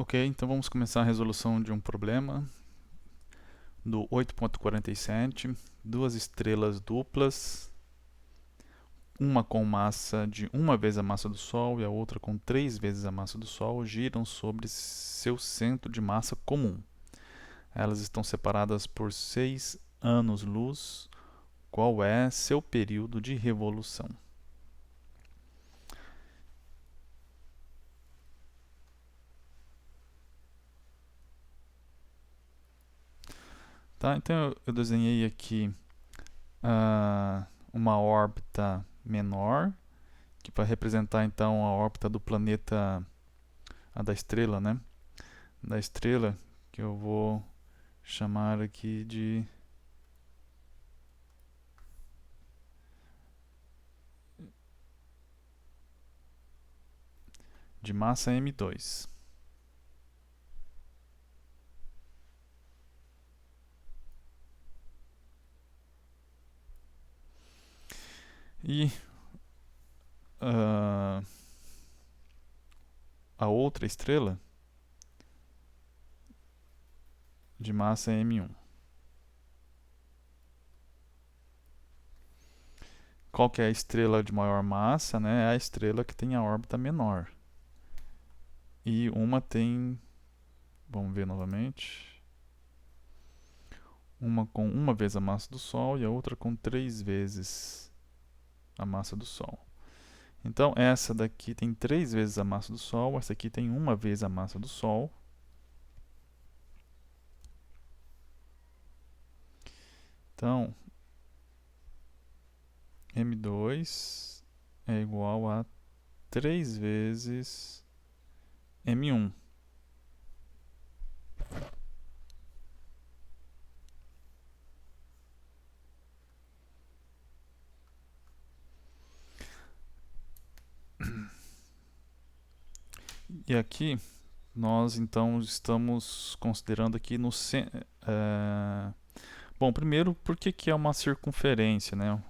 Ok, então vamos começar a resolução de um problema do 8.47, duas estrelas duplas, uma com massa de uma vez a massa do Sol e a outra com 3 vezes a massa do Sol, giram sobre seu centro de massa comum. Elas estão separadas por 6 anos-luz. Qual é seu período de revolução? Tá, então eu desenhei aqui uma órbita menor, que vai representar então a órbita do planeta, a da estrela, né? Da estrela, que eu vou chamar aqui de massa M2. E uh, a outra estrela de massa M1. Qual que é a estrela de maior massa, né? É a estrela que tem a órbita menor. E uma tem, vamos ver novamente, uma com uma vez a massa do Sol e a outra com 3 vezes a massa do Sol. Então essa daqui tem 3 vezes a massa do Sol, essa aqui tem uma vez a massa do Sol. Então M2 é igual a 3 vezes M1. E aqui nós então estamos considerando aqui no bom, primeiro, por que é uma circunferência, né?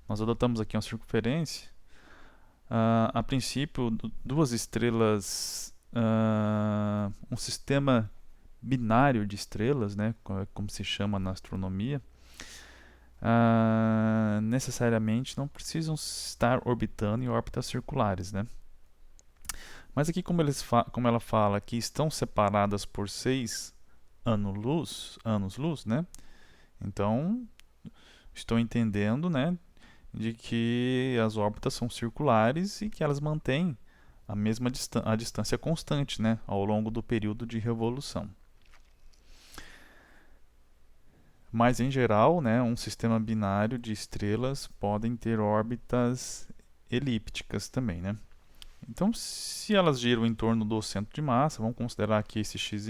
Nós adotamos aqui uma circunferência. A princípio, duas estrelas, um sistema binário de estrelas, né? Como se chama na astronomia, necessariamente não precisam estar orbitando em órbitas circulares, né? Mas aqui, como ela fala que estão separadas por 6 anos-luz, né? Então, estou entendendo, né, de que as órbitas são circulares e que elas mantêm a mesma a distância constante, né, ao longo do período de revolução. Mas, em geral, né, um sistema binário de estrelas podem ter órbitas elípticas também, né? Então, se elas giram em torno do centro de massa, vamos considerar aqui esse x,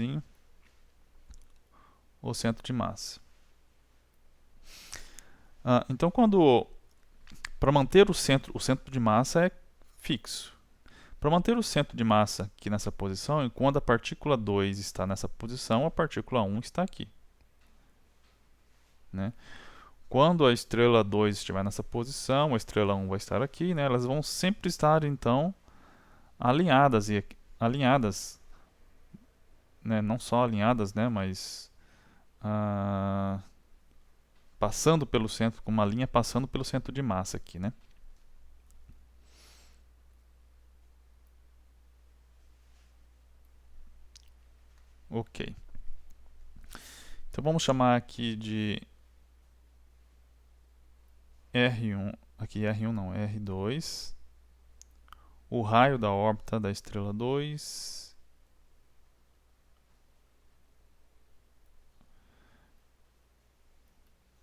o centro de massa. Então, para manter o centro de massa é fixo. Para manter o centro de massa aqui nessa posição, e quando a partícula 2 está nessa posição, a partícula 1 está aqui, né? Quando a estrela 2 estiver nessa posição, a estrela 1 vai estar aqui, né? Elas vão sempre estar então alinhadas, né? Não só alinhadas, né? Mas passando pelo centro, com uma linha passando pelo centro de massa aqui, né? Ok. Então vamos chamar aqui de R1, aqui R1 não, R2, o raio da órbita da estrela 2,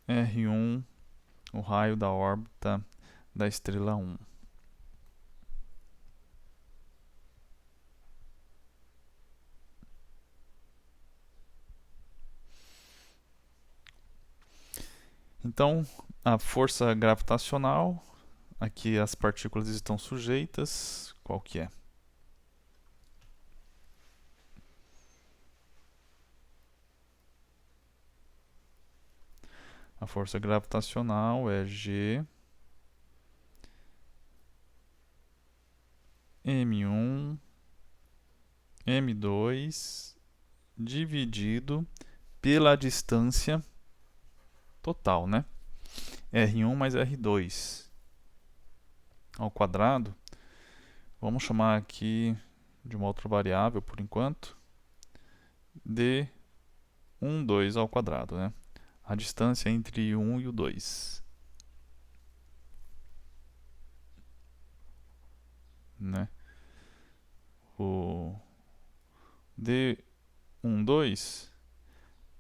R1, o raio da órbita da estrela 1. Então, a força gravitacional, aqui as partículas estão sujeitas, qual que é? A força gravitacional é G M1 M2 dividido pela distância total, né? R1 mais R2 ao quadrado. Vamos chamar aqui de uma outra variável por enquanto, d12 ao quadrado, né? A distância entre o 1 e o 2. Né? O d12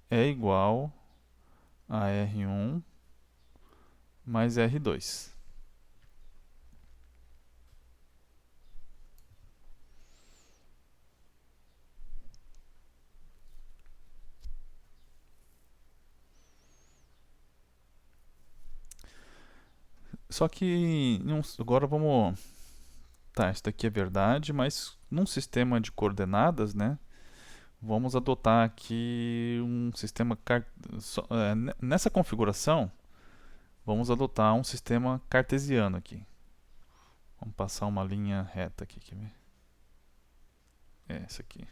é igual a R1 mais R2. Só que agora vamos... Tá, isso daqui é verdade, mas num sistema de coordenadas, né? Vamos adotar aqui um sistema... nessa configuração, vamos adotar um sistema cartesiano aqui. Vamos passar uma linha reta aqui. Quer ver? É essa aqui.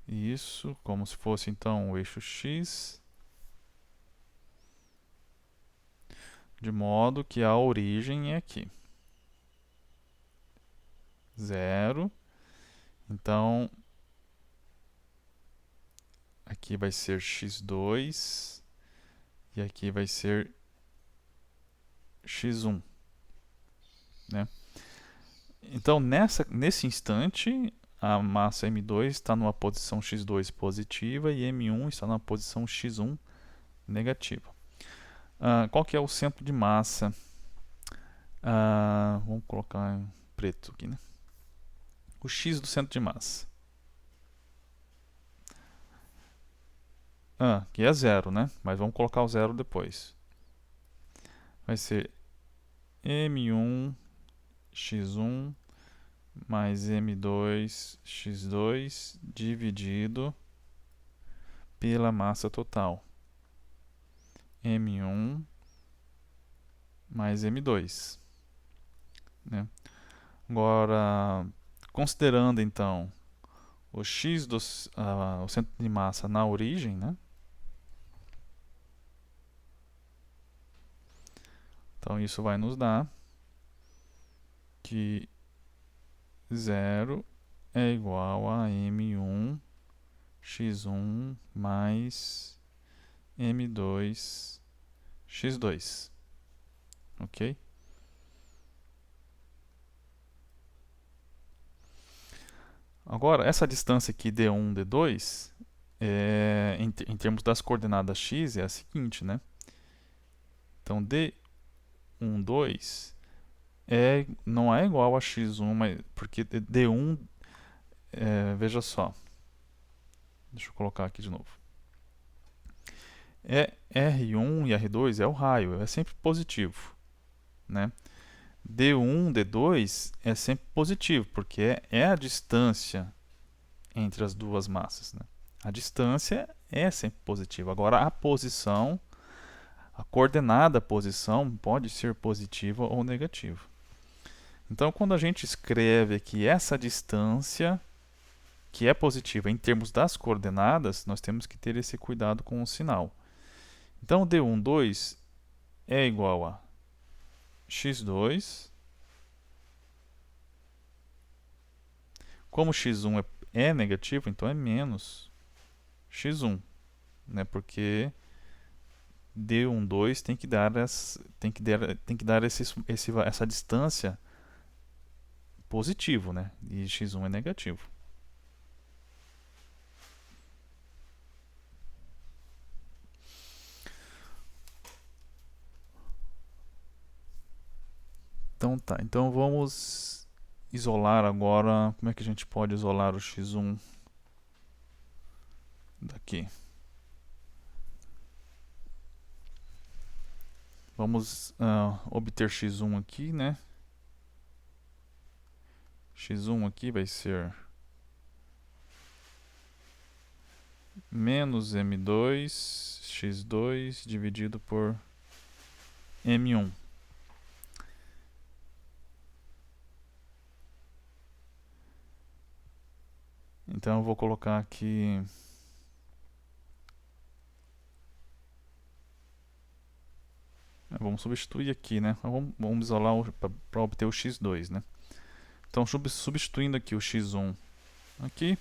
Isso, como se fosse então o eixo X, de modo que a origem é aqui. 0. Então, aqui vai ser x2 e aqui vai ser x1. Né? Então, nesse instante, a massa M2 está numa posição x2 positiva e M1 está na posição x1 negativa. Qual que é o centro de massa? Vamos colocar em preto aqui, né? O x do centro de massa. Que é 0, né? Mas vamos colocar o 0 depois. Vai ser M1 x1 mais M2 x2 dividido pela massa total. M1 mais M2. Né? Agora, considerando então o x o centro de massa na origem, né? Então isso vai nos dar que 0 é igual a M1 x1 mais M2 x2. Ok? Agora, essa distância aqui D1, D2, em termos das coordenadas x, é a seguinte, né? Então, D1, 2 não é igual a x1, mas, porque D1, veja só. Deixa eu colocar aqui de novo. R1 e R2 é o raio, é sempre positivo. Né? D1, D2 é sempre positivo, porque é a distância entre as duas massas. Né? A distância é sempre positiva. Agora, a posição, a coordenada posição pode ser positiva ou negativa. Então, quando a gente escreve aqui essa distância, que é positiva em termos das coordenadas, nós temos que ter esse cuidado com o sinal. Então, D1, 2 é igual a x2. Como x1 é negativo, então é menos x1. Né? Porque D1, 2 tem que dar essa distância positivo, né? E x1 é negativo. Então tá, então vamos isolar agora. Como é que a gente pode isolar o x1 daqui? Vamos obter x1 aqui, né? X1 aqui vai ser menos M2 x2 dividido por M1. Então eu vou colocar aqui vamos substituir aqui, né? Vamos isolar para obter o x2, né? Então substituindo aqui o x1 aqui,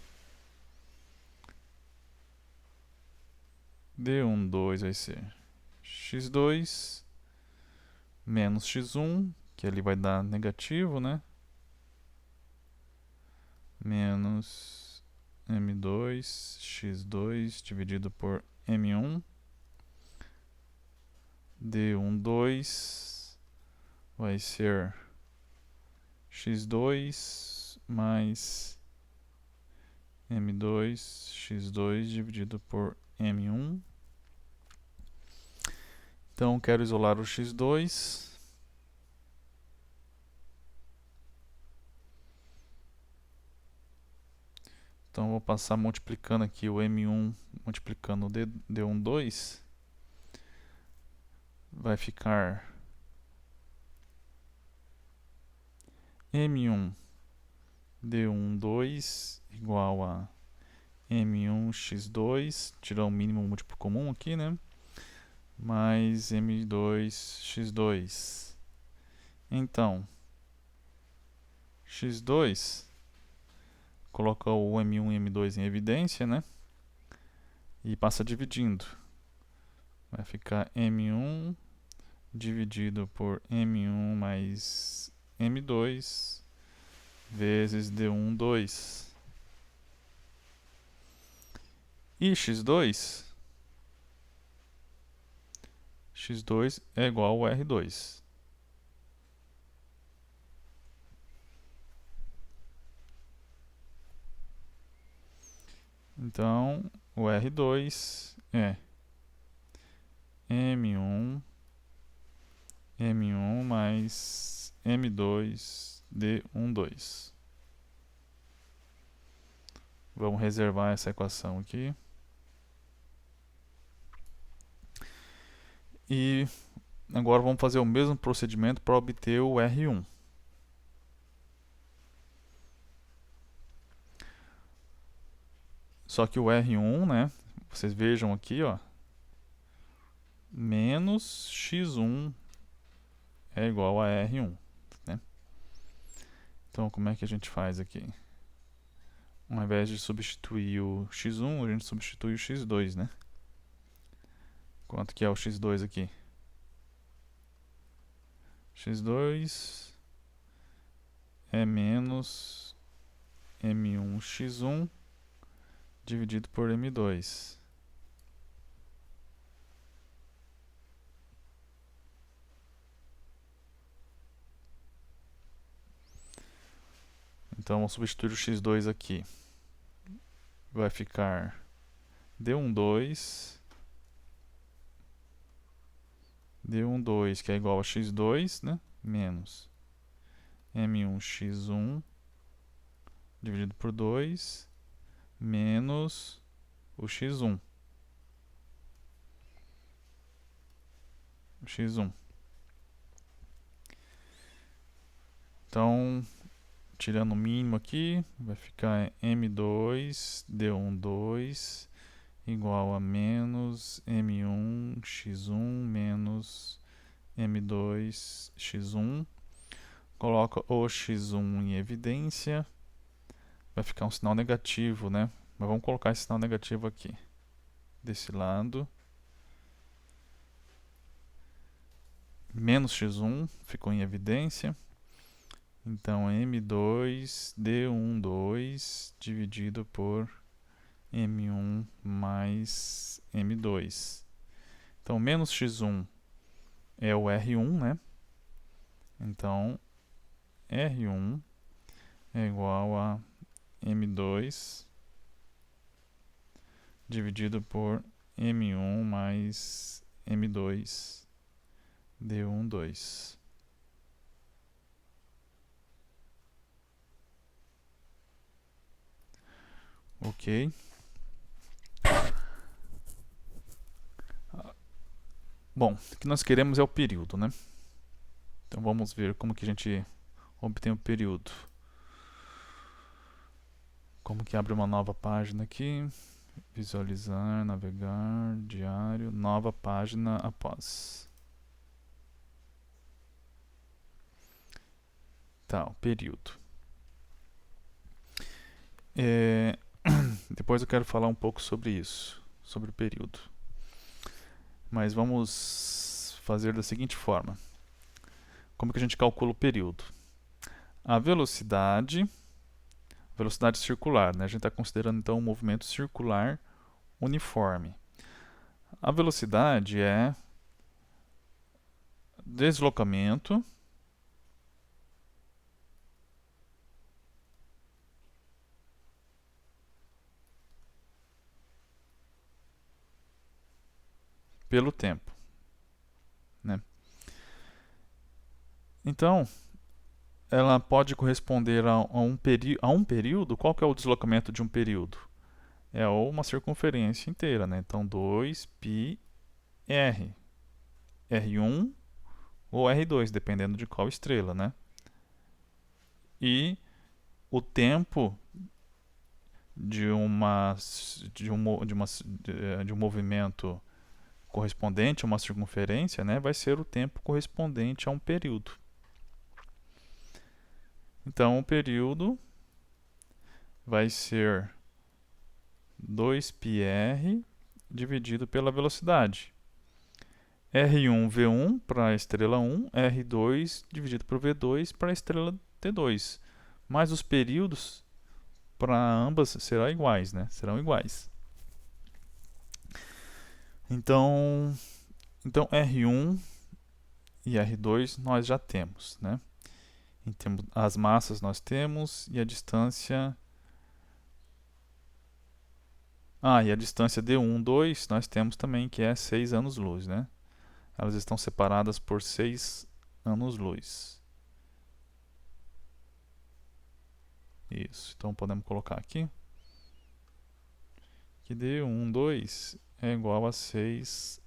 d12 vai ser x2 menos x1, que ali vai dar negativo, né? Menos M2 x2 dividido por M1. D12 vai ser x2 mais M2 x2 dividido por M1. Então quero isolar o x2. Então vou passar multiplicando aqui o M1 multiplicando o D12. Vai ficar M1 D12 igual a M1 x2, tirar o mínimo múltiplo comum aqui, né? Mais M2 x2. Então, x2, coloca o M1 e M2 em evidência, né? E passa dividindo. Vai ficar M1 dividido por M1 mais M2 vezes D12. E x2 é igual ao R2. Então, o R2 é M1 mais M2 D12. Vamos reservar essa equação aqui. E agora vamos fazer o mesmo procedimento para obter o R1. Só que o R1, né? Vocês vejam aqui, ó. Menos x1 é igual a R1, né? Então, como é que a gente faz aqui? Ao invés de substituir o x1, a gente substitui o x2, né? Quanto que é o x2 aqui? x2 é menos M1 x1 dividido por M2. Então, vamos substituir o x2 aqui. Vai ficar D12, que é igual a x2, né? Menos M1 x1 dividido por 2, menos o x1. Então, tirando o mínimo aqui, vai ficar M2 D12 igual a menos M1 x1 menos M2 x1. Coloca o x1 em evidência. Vai ficar um sinal negativo, né? Mas vamos colocar esse sinal negativo aqui. Desse lado. Menos x1 ficou em evidência. Então, M2 D12 dividido por M1 mais M2. Então, menos x1 é o R1, né? Então, R1 é igual a M2 dividido por M1 mais M2 D12. Ok. Bom, o que nós queremos é o período, né? Então vamos ver como que a gente obtém o período. Como que abre uma nova página aqui? Visualizar, navegar, diário, nova página após. Tá, o período. Depois eu quero falar um pouco sobre isso, sobre o período. Mas vamos fazer da seguinte forma. Como que a gente calcula o período? A velocidade circular, né? A gente está considerando então um movimento circular uniforme. A velocidade é deslocamento pelo tempo, né? Então, ela pode corresponder a um período. Qual que é o deslocamento de um período? É uma circunferência inteira, né? Então, 2πr. R1 ou R2, dependendo de qual estrela, né? E o tempo de um movimento correspondente a uma circunferência, né, vai ser o tempo correspondente a um período. Então, o período vai ser 2πr dividido pela velocidade. R1, V1 para a estrela 1, R2 dividido por V2 para a estrela T2. Mas os períodos para ambas serão iguais, né? Serão iguais. Então R1 e R2 nós já temos, né? As massas nós temos e a distância... e a distância D1, 2 nós temos também, que é 6 anos-luz, né? Elas estão separadas por 6 anos-luz. Isso, então podemos colocar aqui que D1, 2 é igual a 6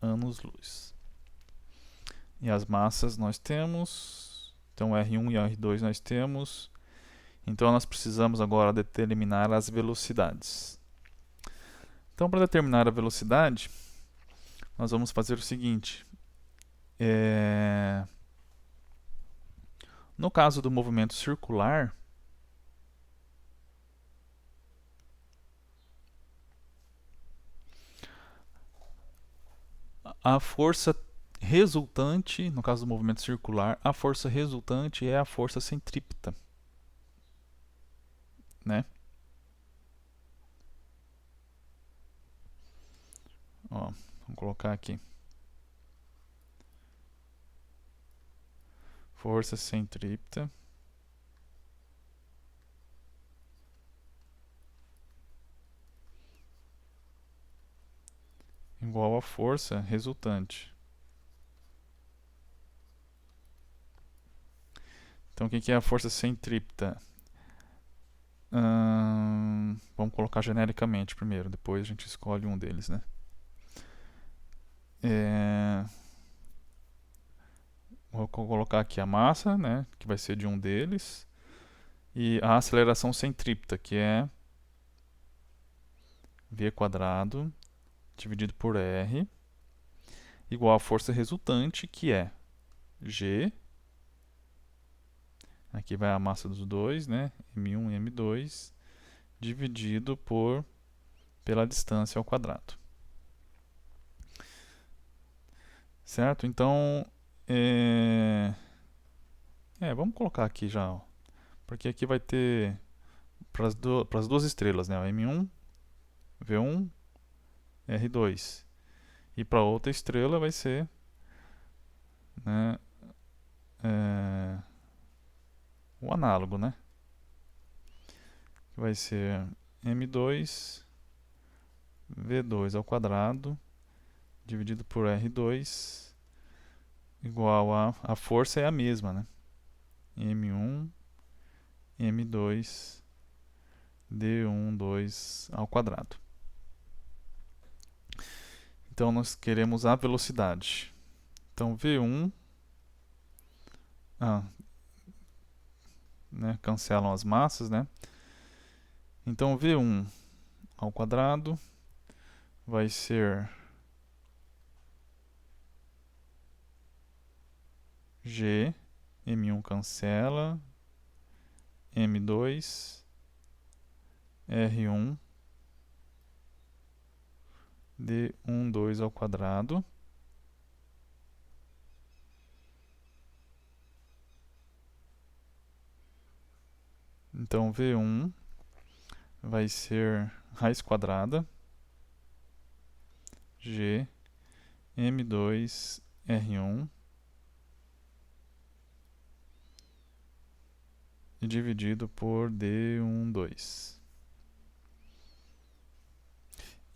anos-luz. E as massas nós temos, então R1 e R2 nós temos. Então nós precisamos agora determinar as velocidades. Então, para determinar a velocidade, nós vamos fazer o seguinte. No caso do movimento circular, a força resultante, no caso do movimento circular, a força resultante é a força centrípeta, né? Ó, vamos colocar aqui. Força centrípeta igual a força resultante. Então, o que é a força centrípeta? Vamos colocar genericamente primeiro, depois a gente escolhe um deles, né? Vou colocar aqui a massa, né, que vai ser de um deles, e a aceleração centrípeta, que é v² dividido por r, igual à força resultante, que é g. Aqui vai a massa dos dois, né, m1 e m2, dividido pela distância ao quadrado. Certo? Então, vamos colocar aqui já, ó, porque aqui vai ter para as duas estrelas, né, o M1, V1, R2. E para outra estrela vai ser, né, o análogo, né? Vai ser M2 V2 ao quadrado dividido por R2 igual a força é a mesma, né? M1 M2 D1, 2 ao quadrado. Então nós queremos a velocidade. Então V1, né, cancelam as massas, né? Então V1 ao quadrado vai ser G, M1 cancela, M2, R1, D12 ao quadrado. Então V1 vai ser raiz quadrada, G, M2, R1, e dividido por D12.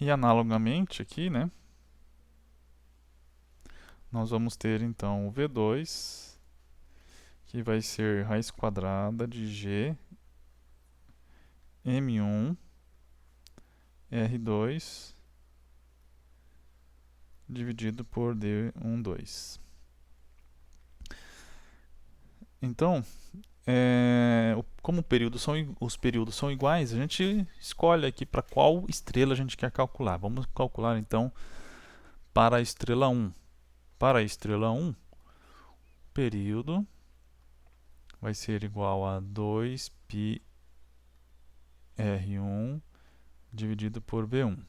E analogamente aqui, né, nós vamos ter então o V2, que vai ser raiz quadrada de G, M1, R2, dividido por D12. Então, como os períodos são iguais, a gente escolhe aqui para qual estrela a gente quer calcular. Vamos calcular então para a estrela 1. Para a estrela 1, o período vai ser igual a 2πr1 dividido por V1.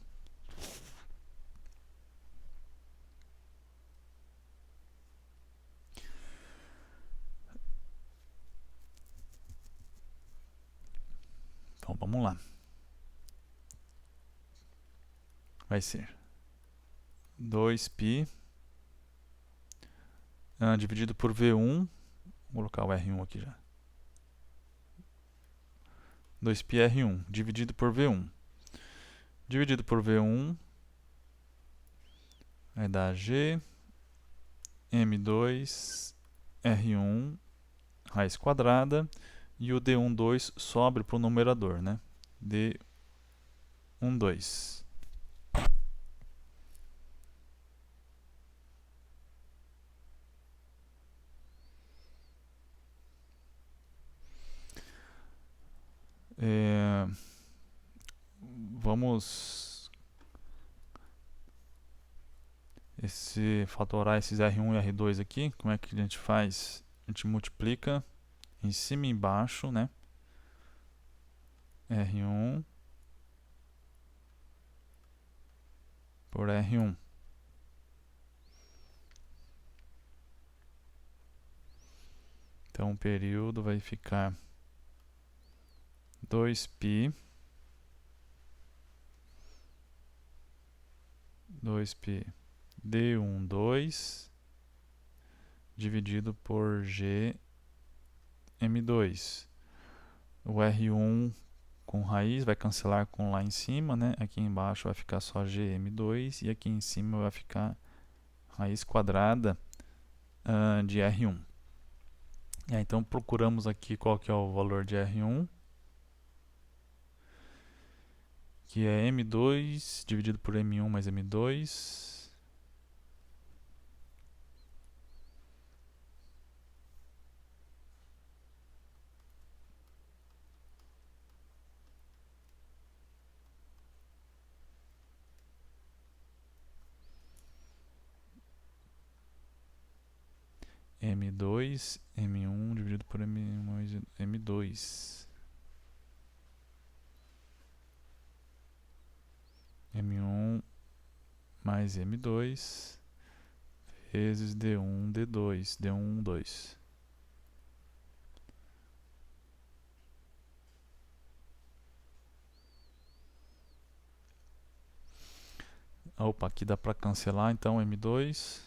Então vamos lá. Vai ser 2π dividido por V1. Vou colocar o R1 aqui já. 2πr1 dividido por V1. Dividido por V1 vai dar G, M2, R1, raiz quadrada, e o D12 sobe para o numerador, né? D12. Vamos fatorar esses R1 e R2 aqui. Como é que a gente faz? A gente multiplica em cima e embaixo, né? R1 por R1. Então o período vai ficar 2π D12 dividido por G M2. O R1 com raiz vai cancelar com lá em cima, né? Aqui embaixo vai ficar só GM2 e aqui em cima vai ficar raiz quadrada de R1. Então procuramos aqui qual que é o valor de R1, que é M2 dividido por M1 mais M2. M2, M1 dividido por M1 mais M2. M1 mais M2 vezes D1, D2, D1, 2. Opa, aqui dá para cancelar, então M2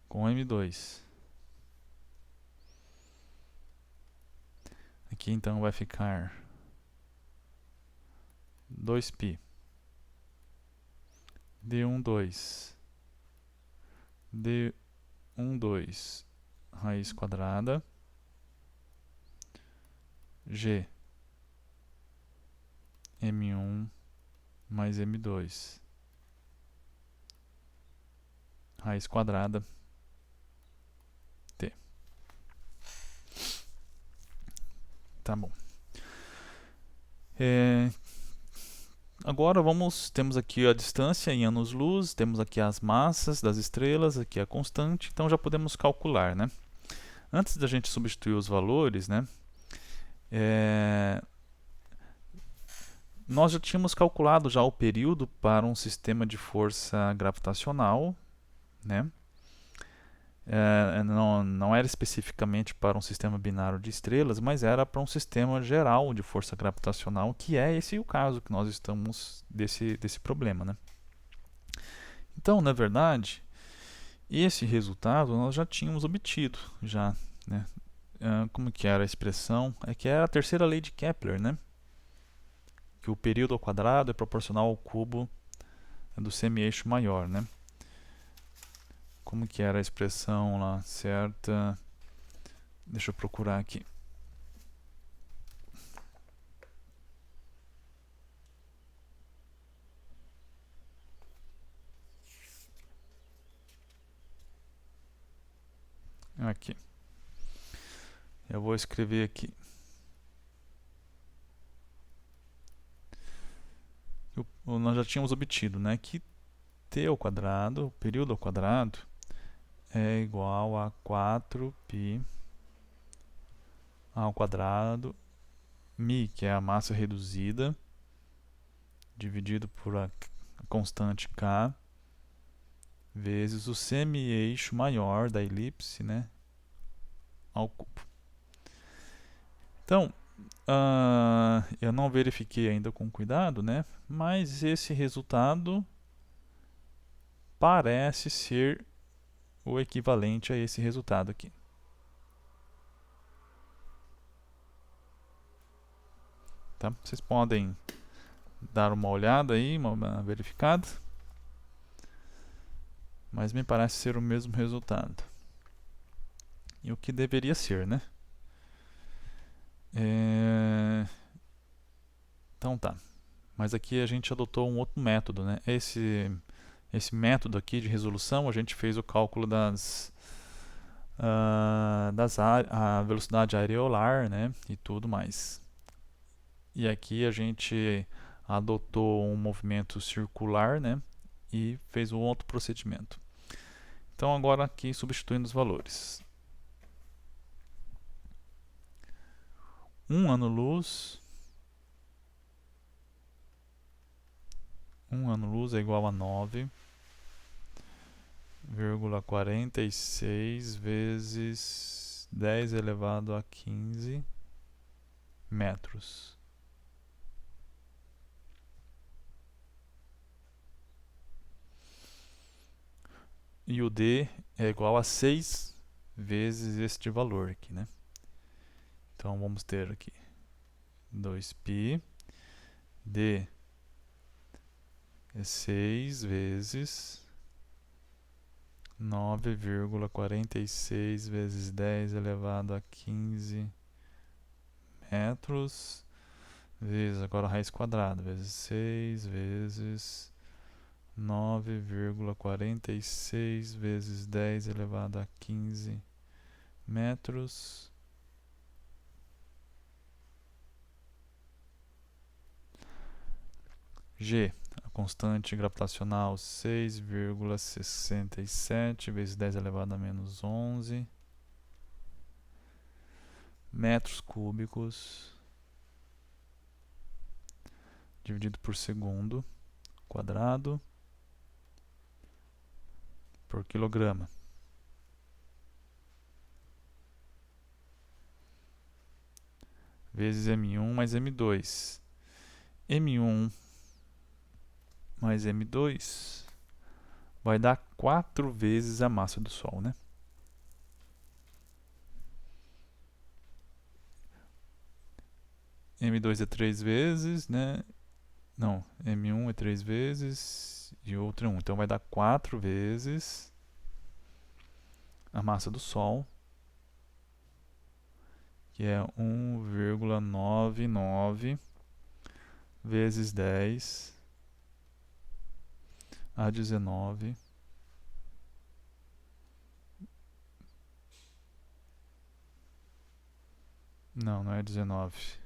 com M2. Aqui então vai ficar 2π D12 D12 raiz quadrada G M1 mais M2. raiz quadrada t. Tá bom. Agora temos aqui a distância em anos-luz, temos aqui as massas das estrelas, aqui a constante, então já podemos calcular, né? Antes da gente substituir os valores, né? Nós já tínhamos calculado já o período para um sistema de força gravitacional, né? Não era especificamente para um sistema binário de estrelas, mas era para um sistema geral de força gravitacional, que é esse o caso que nós estamos desse problema, né? Então, na verdade, esse resultado nós já tínhamos obtido, já, né? Como que era a expressão? É que era a terceira lei de Kepler, né? Que o período ao quadrado é proporcional ao cubo do semi-eixo maior, né? Como que era a expressão lá certa? Deixa eu procurar aqui. Aqui. Eu vou escrever aqui. Nós já tínhamos obtido, né, que t ao quadrado, o período ao quadrado, é igual a 4π ao quadrado μ, que é a massa reduzida, dividido por a constante k, vezes o semi-eixo maior da elipse, né, ao cubo. Então, eu não verifiquei ainda com cuidado, né, mas esse resultado parece ser o equivalente a esse resultado aqui. Tá? Vocês podem dar uma olhada aí, uma verificada, mas me parece ser o mesmo resultado. E o que deveria ser, né? Então tá. Mas aqui a gente adotou um outro método, né? Esse método aqui de resolução, a gente fez o cálculo a velocidade areolar, né? E tudo mais. E aqui a gente adotou um movimento circular, né? E fez um outro procedimento. Então agora aqui substituindo os valores. 1 ano-luz. 1 ano-luz é igual a 9,46 vezes 10 elevado a 15 metros. E o D é igual a 6 vezes este valor aqui, né? Então vamos ter aqui 2π, D é 6 vezes 9,46 vezes 10 elevado a 15 metros, vezes agora a raiz quadrada, vezes 6 vezes 9,46 vezes 10 elevado a 15 metros. G, a constante gravitacional 6,67 vezes 10 elevado a menos 11 metros cúbicos dividido por segundo quadrado por quilograma. Vezes M1 mais M2. M1 mais M2 vai dar 4 vezes a massa do Sol, né? M2 é 3 vezes, né? Não, M1 é 3 vezes e outro é 1. Então vai dar 4 vezes a massa do Sol, que é 1,99 vezes 10 a 19 Não, não é 19.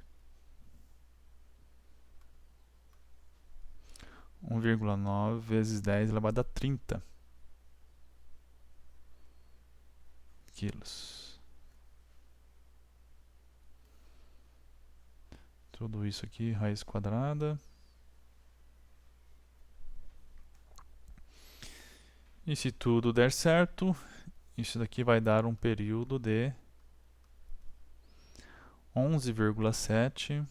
1,9 vezes 10 elevado a 30 quilos. Tudo isso aqui, raiz quadrada. E se tudo der certo, isso daqui vai dar um período de 11,7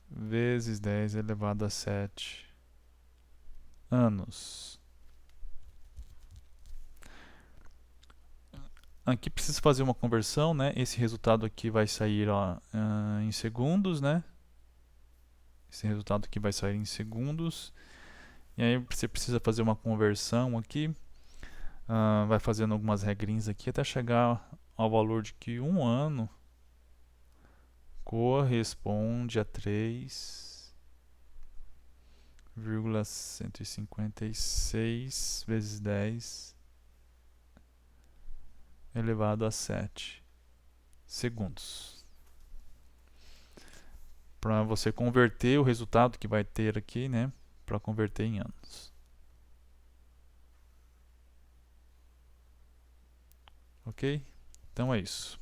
vezes 10 elevado a 7 anos. Aqui precisa fazer uma conversão, né? Esse resultado aqui vai sair ó, em segundos, né? Esse resultado aqui vai sair em segundos. E aí você precisa fazer uma conversão aqui. Vai fazendo algumas regrinhas aqui até chegar ao valor de que 1 ano corresponde a 3,156 vezes 10 elevado a 7 segundos. Para você converter o resultado que vai ter aqui, né, para converter em anos. Ok? Então é isso.